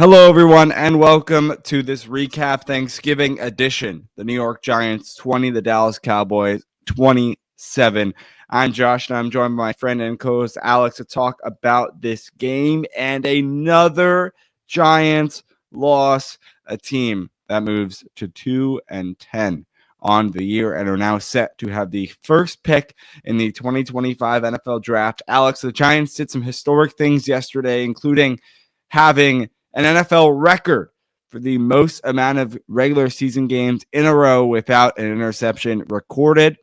Hello, everyone, and welcome to this recap Thanksgiving edition. The New York Giants 20, the Dallas Cowboys 27. I'm Josh, and I'm joined by my friend and co-host Alex to talk about this game and another Giants loss, a team that moves to 2-10 on the year and are now set to have the first pick in the 2025 NFL Draft. Alex, the Giants did some historic things yesterday, including having an NFL record for the most amount of regular season games in a row without an interception recorded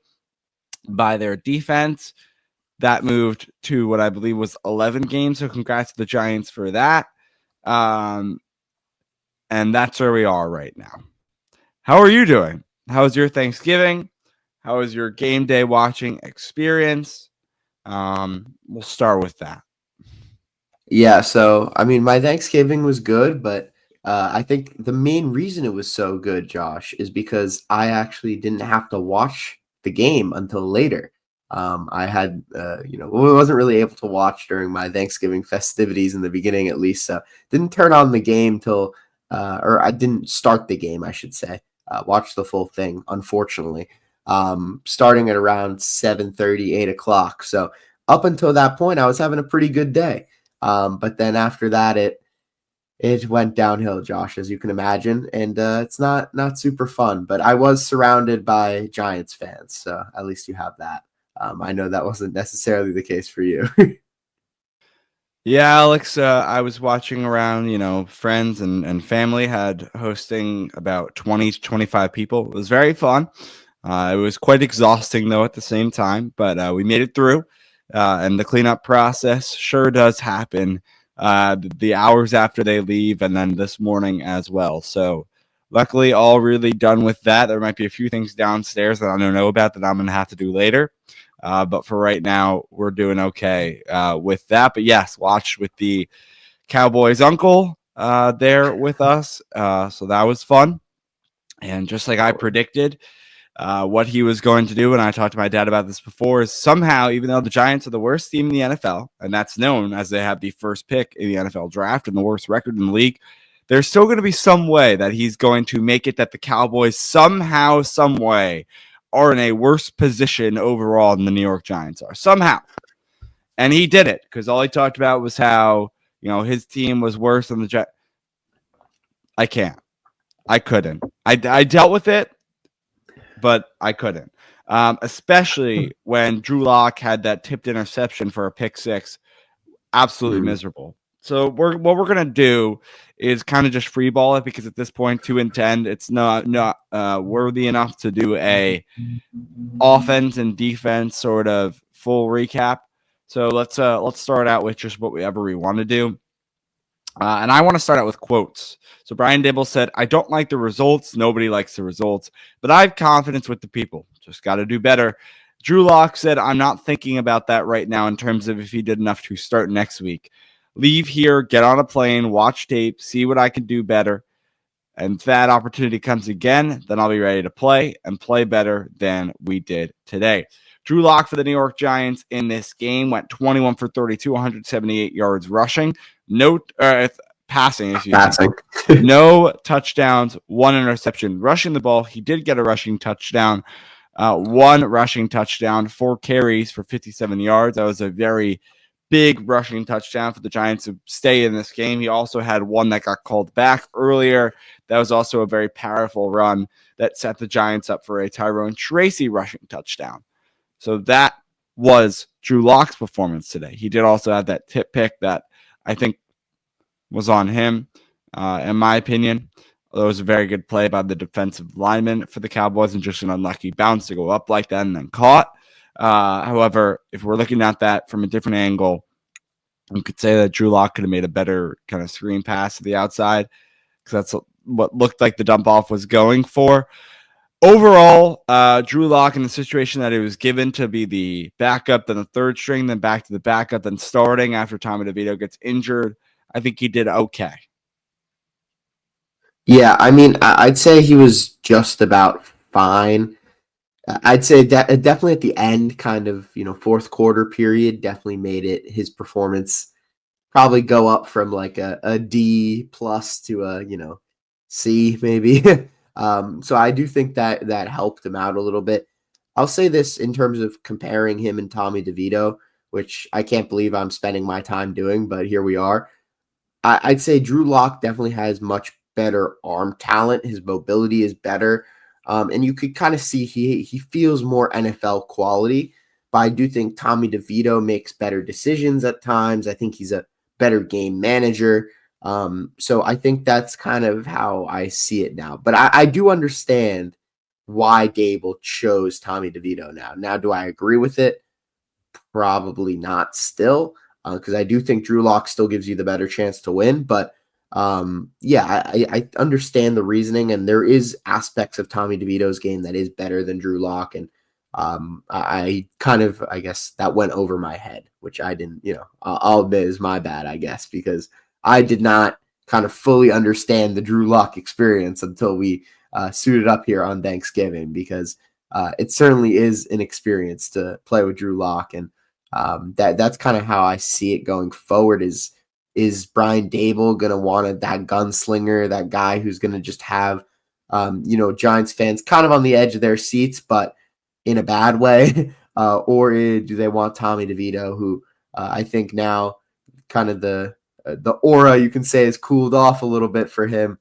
by their defense. That moved to what I believe was 11 games. So congrats to the Giants for that. And that's where we are right now. How are you doing? How was your Thanksgiving? How was your game day watching experience? We'll start with that. Yeah, my Thanksgiving was good, but I think the main reason it was so good, Josh, is because I actually didn't have to watch the game until later. I had, wasn't really able to watch during my Thanksgiving festivities in the beginning, at least. So didn't turn on the game or I didn't start the game, I should say. Watch the full thing, unfortunately. Starting at around 7:30, 8 o'clock. So up until that point, I was having a pretty good day. But then after that, it went downhill, Josh, as you can imagine, and it's not super fun. But I was surrounded by Giants fans, so at least you have that. I know that wasn't necessarily the case for you. Yeah, Alex, I was watching around, friends and family had hosting about 20 to 25 people. It was very fun. It was quite exhausting, though, at the same time, but we made it through. And the cleanup process sure does happen the hours after they leave and then this morning as well. So luckily, all really done with that. There might be a few things downstairs that I don't know about that I'm going to have to do later. But for right now, we're doing okay with that. But yes, watch with the Cowboys uncle there with us. So that was fun. And just like I predicted, what he was going to do, and I talked to my dad about this before, is somehow, even though the Giants are the worst team in the NFL, and that's known as they have the first pick in the NFL draft and the worst record in the league, there's still going to be some way that he's going to make it that the Cowboys somehow, some way, are in a worse position overall than the New York Giants are. Somehow. And he did it, because all he talked about was how, his team was worse than the Giants. I can't. I couldn't. I dealt with it, but I couldn't. Especially when Drew Lock had that tipped interception for a pick six. Absolutely miserable. So what we're gonna do is kind of just free ball it, because at this point 2-10, it's not worthy enough to do a offense and defense sort of full recap. So let's start out with just whatever we want to do. And I want to start out with quotes. So Brian Dibble said, "I don't like the results. Nobody likes the results, but I have confidence with the people. Just got to do better." Drew Lock said, "I'm not thinking about that right now in terms of if he did enough to start next week. Leave here, get on a plane, watch tape, see what I can do better. And if that opportunity comes again, then I'll be ready to play and play better than we did today." Drew Lock for the New York Giants in this game went 21 for 32, 178 yards rushing. No passing, Passing. No touchdowns, one interception. Rushing the ball, he did get a rushing touchdown. One rushing touchdown, 4 carries for 57 yards. That was a very big rushing touchdown for the Giants to stay in this game. He also had one that got called back earlier. That was also a very powerful run that set the Giants up for a Tyrone Tracy rushing touchdown. So that was Drew Lock's performance today. He did also have that tip pick that I think was on him, in my opinion. It was a very good play by the defensive lineman for the Cowboys, and just an unlucky bounce to go up like that and then caught. However, if we're looking at that from a different angle, you could say that Drew Lock could have made a better kind of screen pass to the outside, because that's what looked like the dump off was going for. Overall, Drew Lock, in the situation that he was given to be the backup, then the third string, then back to the backup, then starting after Tommy DeVito gets injured, I think he did okay. Yeah, I'd say he was just about fine. I'd say definitely at the end, kind of, fourth quarter period, definitely made it his performance probably go up from like a D plus to a C maybe. So I do think that that helped him out a little bit. I'll say this in terms of comparing him and Tommy DeVito, which I can't believe I'm spending my time doing, but here we are. I'd say Drew Lock definitely has much better arm talent. His mobility is better, and you could kind of see he feels more NFL quality. But I do think Tommy DeVito makes better decisions at times. I think he's a better game manager. So I think that's kind of how I see it now. But I do understand why Dable chose Tommy DeVito now. Now, do I agree with it? Probably not still, because I do think Drew Lock still gives you the better chance to win. But yeah, I understand the reasoning, and there is aspects of Tommy DeVito's game that is better than Drew Lock, and I kind of, I guess that went over my head, which I didn't, I'll admit is my bad, I guess, because I did not kind of fully understand the Drew Lock experience until we suited up here on Thanksgiving, because it certainly is an experience to play with Drew Lock, and that's kind of how I see it going forward. Is Brian Dable gonna want that gunslinger, that guy who's gonna just have Giants fans kind of on the edge of their seats, but in a bad way, or do they want Tommy DeVito, who I think now kind of the aura you can say has cooled off a little bit for him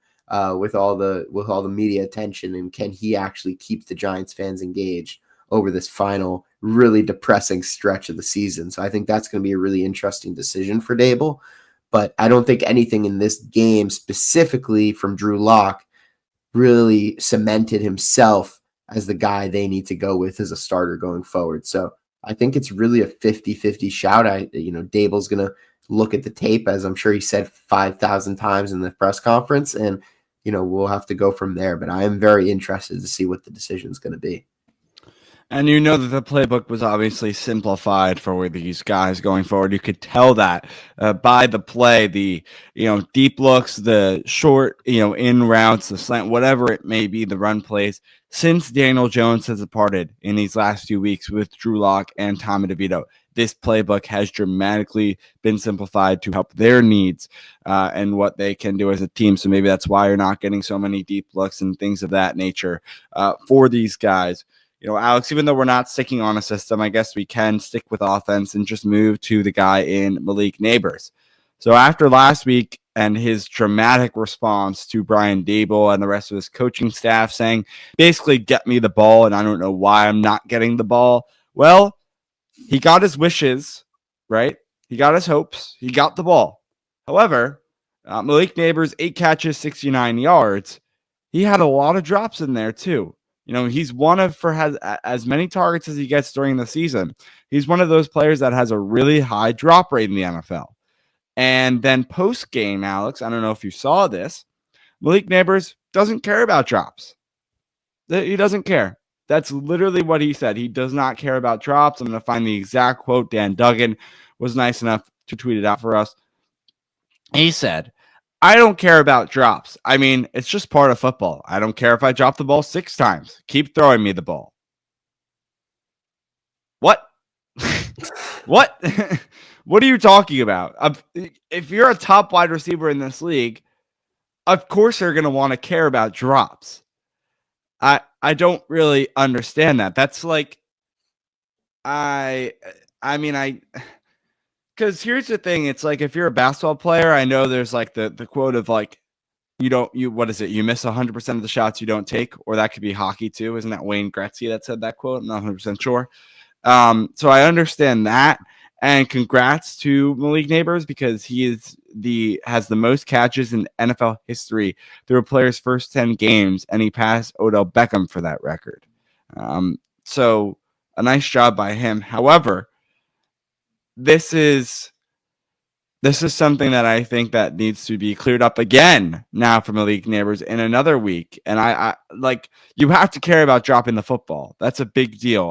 with all the media attention, and can he actually keep the Giants fans engaged over this final really depressing stretch of the season? So I think that's going to be a really interesting decision for Dable. But I don't think anything in this game specifically from Drew Lock really cemented himself as the guy they need to go with as a starter going forward. So I think it's really a 50-50 shout. Dable's going to look at the tape, as I'm sure he said 5,000 times in the press conference, and we'll have to go from there. But I am very interested to see what the decision is going to be. And you know that the playbook was obviously simplified for these guys going forward. You could tell that by the play, the deep looks, the short in routes, the slant, whatever it may be, the run plays. Since Daniel Jones has departed in these last few weeks with Drew Lock and Tommy DeVito, this playbook has dramatically been simplified to help their needs and what they can do as a team. So maybe that's why you're not getting so many deep looks and things of that nature for these guys. Alex, even though we're not sticking on a system, I guess we can stick with offense and just move to the guy in Malik Neighbors. So after last week and his dramatic response to Brian Dable and the rest of his coaching staff saying, basically, get me the ball, and I don't know why I'm not getting the ball. Well, he got his wishes, right? He got his hopes. He got the ball. However, Malik Neighbors, 8 catches, 69 yards. He had a lot of drops in there, too. He's one of, for has as many targets as he gets during the season. He's one of those players that has a really high drop rate in the NFL. And then post game, Alex, I don't know if you saw this, Malik Neighbors doesn't care about drops. He doesn't care. That's literally what he said. He does not care about drops. I'm going to find the exact quote. Dan Duggan was nice enough to tweet it out for us. He said, I don't care about drops. I mean, it's just part of football. I don't care if I drop the ball 6 times. Keep throwing me the ball. What? What? What are you talking about? If you're a top wide receiver in this league, of course they're going to want to care about drops. I don't really understand that. That's like, because here's the thing. It's like, if you're a basketball player, I know there's like the quote of like, what is it? You miss 100% of the shots you don't take, or that could be hockey too. Isn't that Wayne Gretzky that said that quote? I'm not 100% sure. So I understand that. And congrats to Malik Neighbors, because he has the most catches in NFL history through a player's first 10 games, and he passed Odell Beckham for that record. So a nice job by him. However, this is something that I think that needs to be cleared up again now for Malik Neighbors in another week. And I like, you have to care about dropping the football. That's a big deal.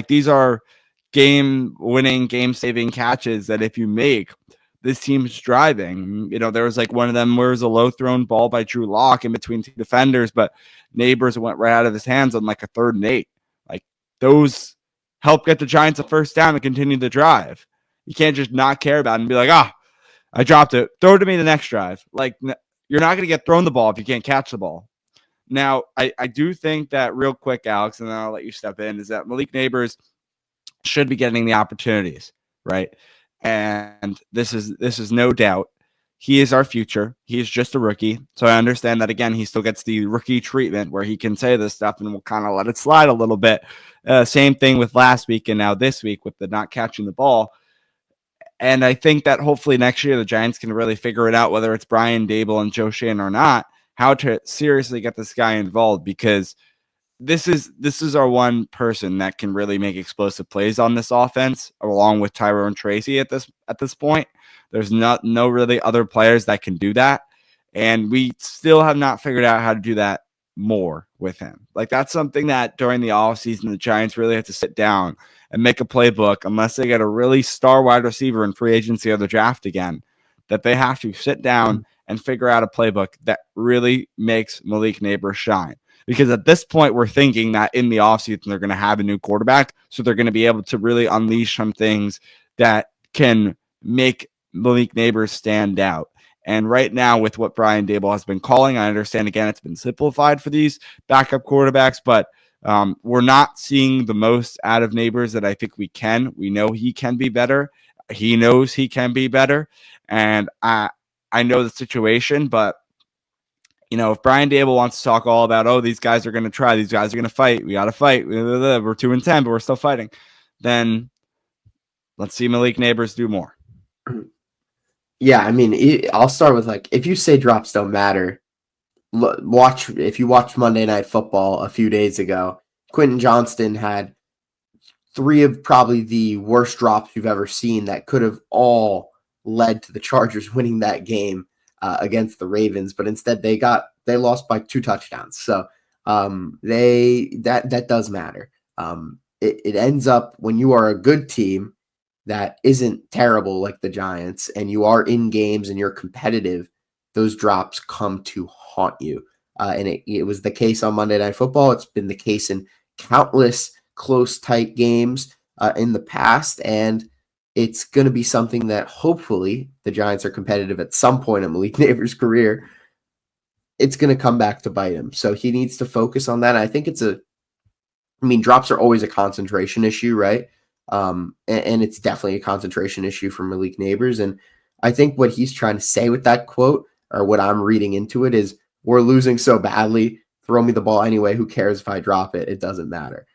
These are game-winning, game-saving catches that if you make, this team's driving. There was like one of them where it was a low-thrown ball by Drew Lock in between 2 defenders, but Neighbors went right out of his hands on like a 3rd and 8. Like, those help get the Giants a first down and continue the drive. You can't just not care about it and be like, I dropped it. Throw it to me the next drive. Like, you're not going to get thrown the ball if you can't catch the ball. Now, I do think that real quick, Alex, and then I'll let you step in, is that Malik Neighbors should be getting the opportunities, right? And this is no doubt. He is our future. He is just a rookie. So I understand that, again, he still gets the rookie treatment where he can say this stuff and we'll kind of let it slide a little bit. Same thing with last week and now this week with the not catching the ball. And I think that hopefully next year the Giants can really figure it out, whether it's Brian Dable and Joe Shannon or not, how to seriously get this guy involved, because this is our one person that can really make explosive plays on this offense, along with Tyrone Tracy at this point. There's no really other players that can do that, and we still have not figured out how to do that more with him. Like, that's something that during the offseason the Giants really have to sit down and make a playbook, unless they get a really star wide receiver in free agency or the draft again, that they have to sit down and figure out a playbook that really makes Malik Neighbors shine. Because at this point, we're thinking that in the offseason, they're going to have a new quarterback. So they're going to be able to really unleash some things that can make Malik Neighbors stand out. And right now, with what Brian Dable has been calling, I understand, again, it's been simplified for these backup quarterbacks, but we're not seeing the most out of Neighbors that I think we can. We know he can be better. He knows he can be better. And I know the situation, but if Brian Dable wants to talk all about, oh, these guys are going to try, these guys are going to fight, we got to fight, we're 2-10, but we're still fighting, then let's see Malik Neighbors do more. Yeah, I mean, I'll start with, like, if you say drops don't matter, if you watched Monday Night Football a few days ago, Quentin Johnston had 3 of probably the worst drops you've ever seen that could have all led to the Chargers winning that game against the Ravens, but instead they lost by 2 touchdowns. So that does matter. It ends up, when you are a good team that isn't terrible like the Giants, and you are in games and you're competitive, those drops come to haunt you. And it was the case on Monday Night Football. It's been the case in countless close, tight games in the past, and it's going to be something that hopefully the Giants are competitive at some point in Malik Neighbors' career. It's going to come back to bite him. So he needs to focus on that. I think drops are always a concentration issue, right? And it's definitely a concentration issue for Malik Neighbors. And I think what he's trying to say with that quote, or what I'm reading into it, is, we're losing so badly, throw me the ball anyway. Who cares if I drop it? It doesn't matter.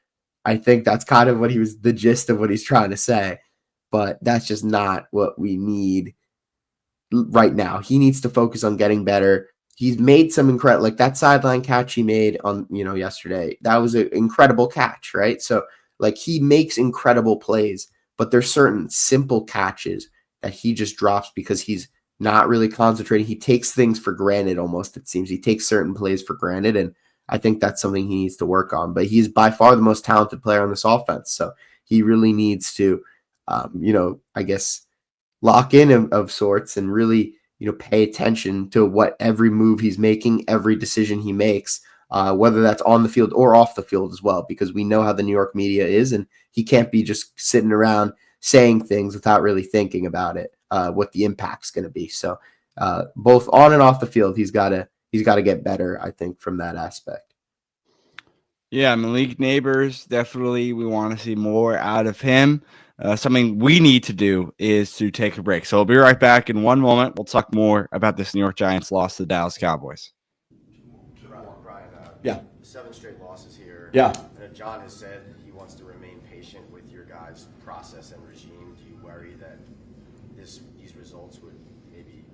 I think that's kind of the gist of what he's trying to say. But that's just not what we need right now. He needs to focus on getting better. He's made some incredible, like that sideline catch he made on, yesterday. That was an incredible catch, right? So, like, he makes incredible plays, but there's certain simple catches that he just drops because he's not really concentrating. He takes things for granted almost, it seems. He takes certain plays for granted, and I think that's something he needs to work on. But he's by far the most talented player on this offense, so he really needs to I guess lock in of sorts and really, pay attention to what every move he's making, every decision he makes, whether that's on the field or off the field as well, because we know how the New York media is, and he can't be just sitting around saying things without really thinking about it, what the impact's going to be. So both on and off the field, he's got to get better, I think, from that aspect. Yeah, Malik Neighbors, definitely we want to see more out of him. Something we need to do is to take a break. So we'll be right back in one moment. We'll talk more about this New York Giants loss to the Dallas Cowboys. Brian, Yeah. 7 straight losses here. Yeah. John has said he wants to remain patient with your guys' process and regime. Do you worry that these results would maybe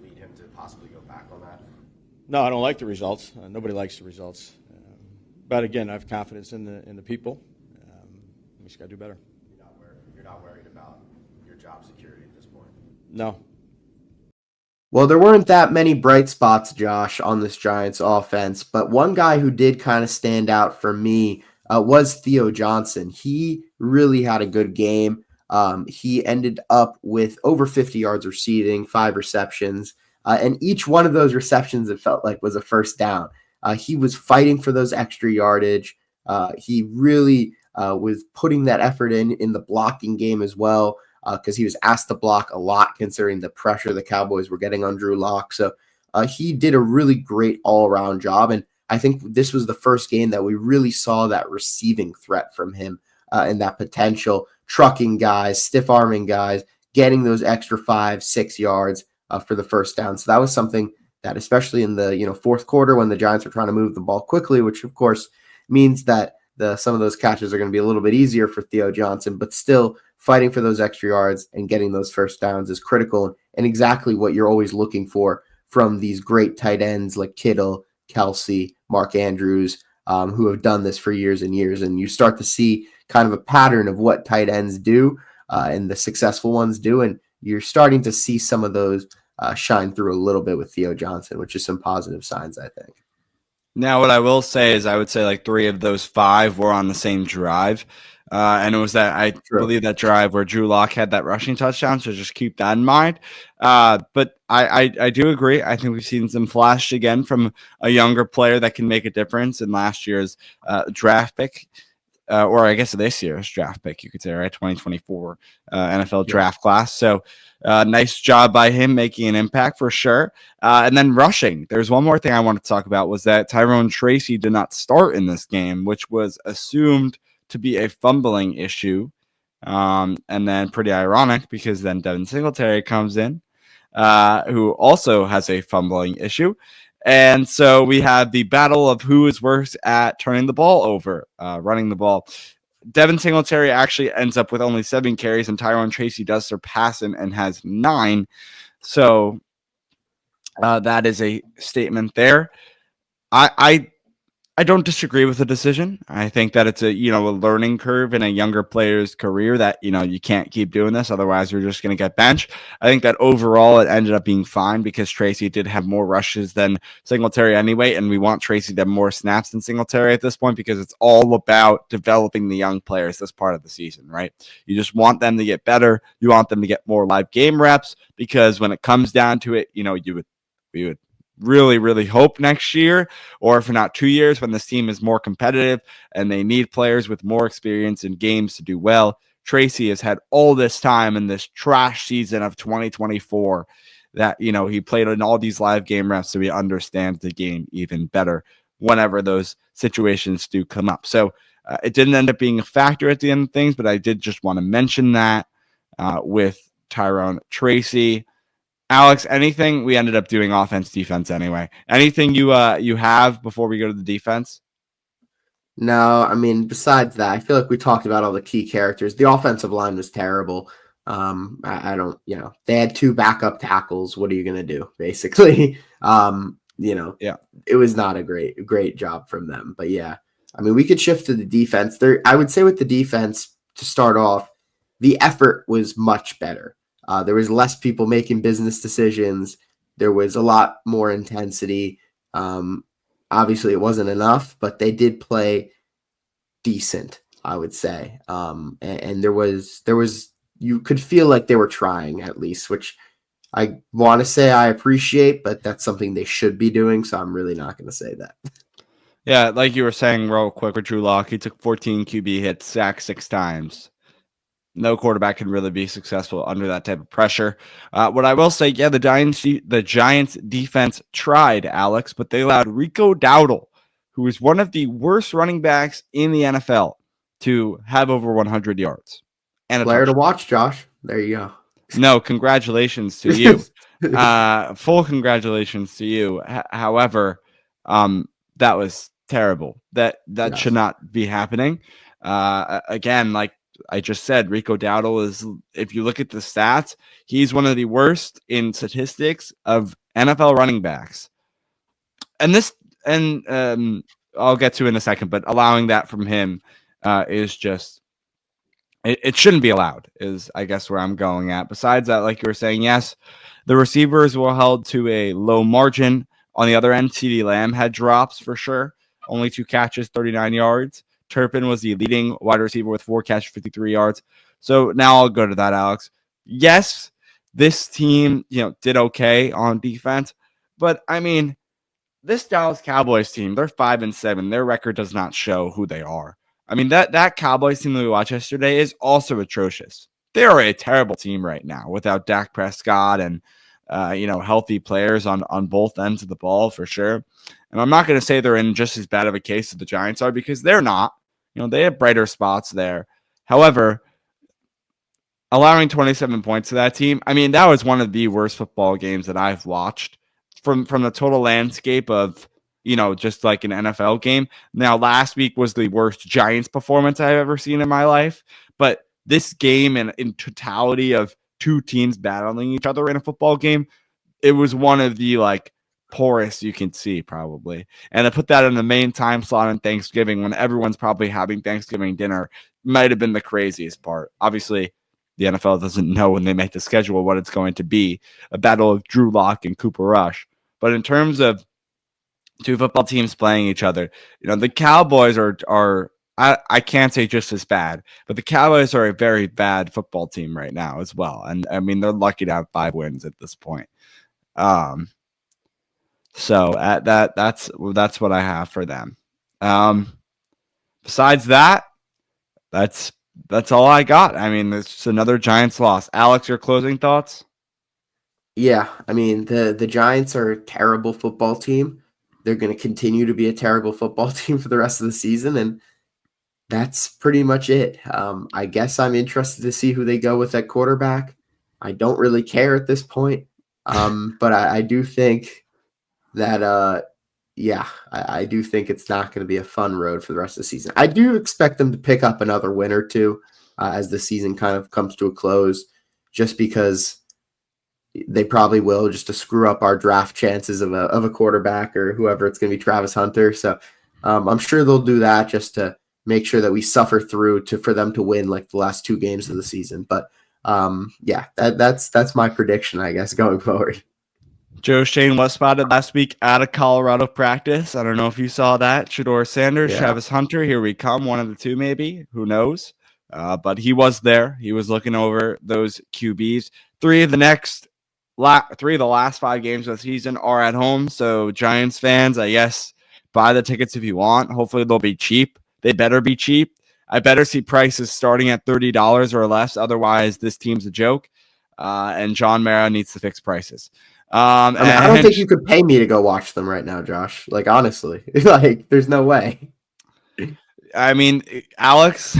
lead him to possibly go back on that? No, I don't like the results. Nobody likes the results. But again, I have confidence in the people. We just got to do better. You're not worried about your job security at this point? No. Well, there weren't that many bright spots, Josh, on this Giants offense, but one guy who did kind of stand out for me was Theo Johnson. He really had a good game. He ended up with over 50 yards receiving, 5 receptions, and each one of those receptions, it felt like, was a first down. He was fighting for those extra yardage. He really was putting that effort in the blocking game as well. because he was asked to block a lot considering the pressure the Cowboys were getting on Drew Lock. So he did a really great all-around job, and I think this was the first game that we really saw that receiving threat from him and that potential trucking guys, stiff-arming guys, getting those extra 5-6 yards for the first down. So that was something that, especially in the fourth quarter when the Giants were trying to move the ball quickly, which of course means that some of those catches are going to be a little bit easier for Theo Johnson, but still fighting for those extra yards and getting those first downs is critical and exactly what you're always looking for from these great tight ends like Kittle, Kelsey, Mark Andrews, who have done this for years and years. And you start to see kind of a pattern of what tight ends do and the successful ones do. And you're starting to see some of those shine through a little bit with Theo Johnson, which is some positive signs, I think. Now, what I will say is I would say like 3 of those 5 were on the same drive. And it was that I believe that drive where Drew Lock had that rushing touchdown. So just keep that in mind. But I do agree. I think we've seen some flash again from a younger player that can make a difference in last year's draft pick. Or I guess this year's draft pick, you could say, right? 2024 NFL draft class. So nice job by him making an impact for sure. And then rushing. There's one more thing I wanted to talk about was that Tyrone Tracy did not start in this game, which was assumed to be a fumbling issue. And then pretty ironic because then Devin Singletary comes in, who also has a fumbling issue. And so we have the battle of who is worse at turning the ball over, running the ball. Devin Singletary actually ends up with only 7 carries, and Tyrone Tracy does surpass him and has 9. So that is a statement there. I don't disagree with the decision. I think that it's a learning curve in a younger player's career that you can't keep doing this, otherwise you're just going to get benched. I think that overall it ended up being fine because Tracy did have more rushes than Singletary anyway, and we want Tracy to have more snaps than Singletary at this point because it's all about developing the young players this part of the season, right? You just want them to get better. You want them to get more live game reps because when it comes down to it, we would really, really hope next year, or if not 2 years, when this team is more competitive and they need players with more experience in games to do well. Tracy has had all this time in this trash season of 2024 that, he played in all these live game reps so he understands the game even better whenever those situations do come up. So it didn't end up being a factor at the end of things, but I did just want to mention that with Tyrone Tracy. Alex, anything? We ended up doing offense, defense anyway. Anything you have before we go to the defense? No, I mean, besides that, I feel like we talked about all the key characters. The offensive line was terrible. I don't, they had 2 backup tackles. What are you going to do, basically? Yeah, it was not a great job from them. But yeah, I mean, we could shift to the defense. I would say with the defense, to start off, the effort was much better. There was less people making business decisions. There was a lot more intensity. Obviously, it wasn't enough, but they did play decent, I would say. And there was you could feel like they were trying at least, which I want to say I appreciate, but that's something they should be doing. So I'm really not going to say that. Yeah, like you were saying real quick with Drew Lock, he took 14 QB hits, sacked 6 times. No quarterback can really be successful under that type of pressure. What I will say, yeah, the Giants defense tried, Alex, but they allowed Rico Dowdle, who is one of the worst running backs in the NFL, to have over 100 yards. And player to watch, Josh. There you go. No, congratulations to you. Full congratulations to you. However, that was terrible. That yes. Should not be happening. Again, like I just said, Rico Dowdle is, if you look at the stats, he's one of the worst in statistics of NFL running backs. And I'll get to in a second, but allowing that from him is just, it shouldn't be allowed, is I guess where I'm going at. Besides that, like you were saying, yes, the receivers were held to a low margin. On the other end, CeeDee Lamb had drops for sure. Only 2 catches, 39 yards. Turpin was the leading wide receiver with 4 catches, 53 yards. So now I'll go to that, Alex. Yes, this team, did okay on defense, but I mean, this Dallas Cowboys team, they're 5-7. Their record does not show who they are. I mean, that Cowboys team that we watched yesterday is also atrocious. they are a terrible team right now without Dak Prescott and healthy players on both ends of the ball for sure. And I'm not going to say they're in just as bad of a case as the Giants are, because they're not. They have brighter spots there. However, allowing 27 points to that team, I mean, that was one of the worst football games that I've watched from the total landscape of, just like an NFL game. Now, last week was the worst Giants performance I've ever seen in my life, but this game and in totality of two teams battling each other in a football game, it was one of the poorest you can see probably. And to put that in the main time slot on Thanksgiving when everyone's probably having Thanksgiving dinner might have been the craziest part. Obviously, the NFL doesn't know when they make the schedule what it's going to be, a battle of Drew Lock and Cooper Rush. But in terms of two football teams playing each other, the Cowboys are I can't say just as bad, but the Cowboys are a very bad football team right now as well. And I mean, they're lucky to have 5 wins at this point. So at that's what I have for them. Besides that, that's all I got. I mean, it's just another Giants loss. Alex, your closing thoughts? Yeah, I mean, the Giants are a terrible football team. They're going to continue to be a terrible football team for the rest of the season, and that's pretty much it. I guess I'm interested to see who they go with at quarterback. I don't really care at this point, but I do think that, I do think it's not going to be a fun road for the rest of the season. I do expect them to pick up another win or two as the season kind of comes to a close, just because they probably will, just to screw up our draft chances of a quarterback or whoever. It's going to be Travis Hunter. So I'm sure they'll do that just to make sure that we suffer through for them to win like the last 2 games of the season. But that's my prediction, I guess, going forward. Joe Shane was spotted last week out of Colorado practice. I don't know if you saw that. Shador Sanders, Travis Hunter, here we come. One of the two, maybe. Who knows? But he was there. He was looking over those QBs. 3 of the last 5 games of the season are at home. So Giants fans, I guess, buy the tickets if you want. Hopefully they'll be cheap. They better be cheap. I better see prices starting at $30 or less. Otherwise, this team's a joke. And John Mara needs to fix prices. I don't think you could pay me to go watch them right now, Josh. Like, honestly, there's no way. I mean, Alex,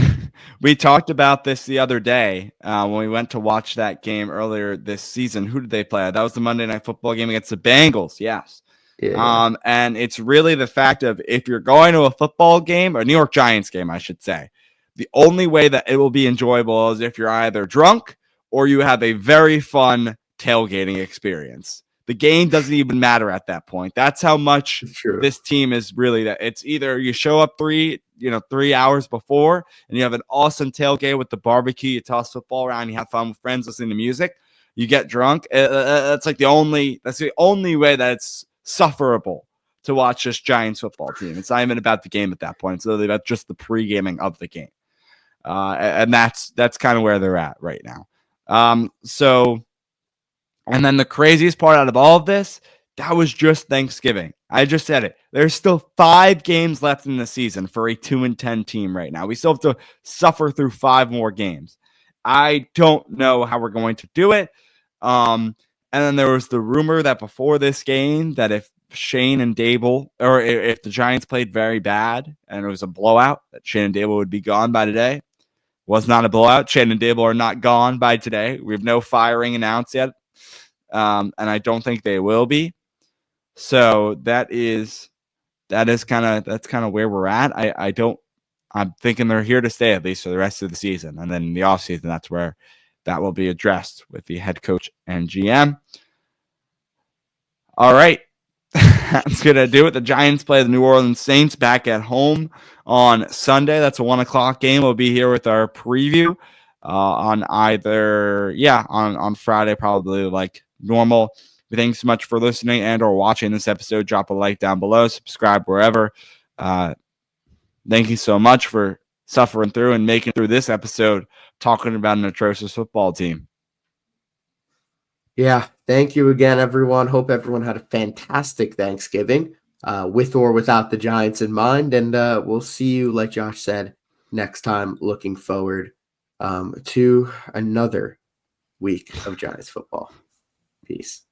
we talked about this the other day when we went to watch that game earlier this season. Who did they play? That was the Monday Night Football game against the Bengals. Yes. Yeah. And it's really the fact of, if you're going to a football game, or New York Giants game, I should say, the only way that it will be enjoyable is if you're either drunk or you have a very fun tailgating experience. The game doesn't even matter at that point. That's how much this team is really that. It's either you show up 3 hours before and you have an awesome tailgate with the barbecue, you toss football around, you have fun with friends, listening to music, you get drunk. That's the only way that it's sufferable to watch this Giants football team. It's not even about the game at that point. It's literally about just the pre-gaming of the game. And that's kind of where they're at right now. And then the craziest part out of all of this, that was just Thanksgiving. I just said it. There's still 5 games left in the season for a 2-10 team right now. We still have to suffer through 5 more games. I don't know how we're going to do it. And then there was the rumor that before this game, that if Shane and Dable, or if the Giants played very bad and it was a blowout, that Shane and Dable would be gone by today. Was not a blowout. Shane and Dable are not gone by today. We have no firing announced yet. And I don't think they will be. So that's kind of where we're at. I'm thinking they're here to stay at least for the rest of the season. And then in the offseason, that's where that will be addressed with the head coach and GM. All right. That's going to do it. The Giants play the New Orleans Saints back at home on Sunday. That's a 1:00 game. We'll be here with our preview on Friday, probably like normal. Thanks so much for listening and or watching this episode. Drop a like down below, subscribe wherever. Thank you so much for suffering through and making through this episode talking about an atrocious football team. Yeah, thank you again, everyone. Hope everyone had a fantastic Thanksgiving with or without the Giants in mind. And we'll see you, like Josh said, next time. Looking forward to another week of Giants football. Peace.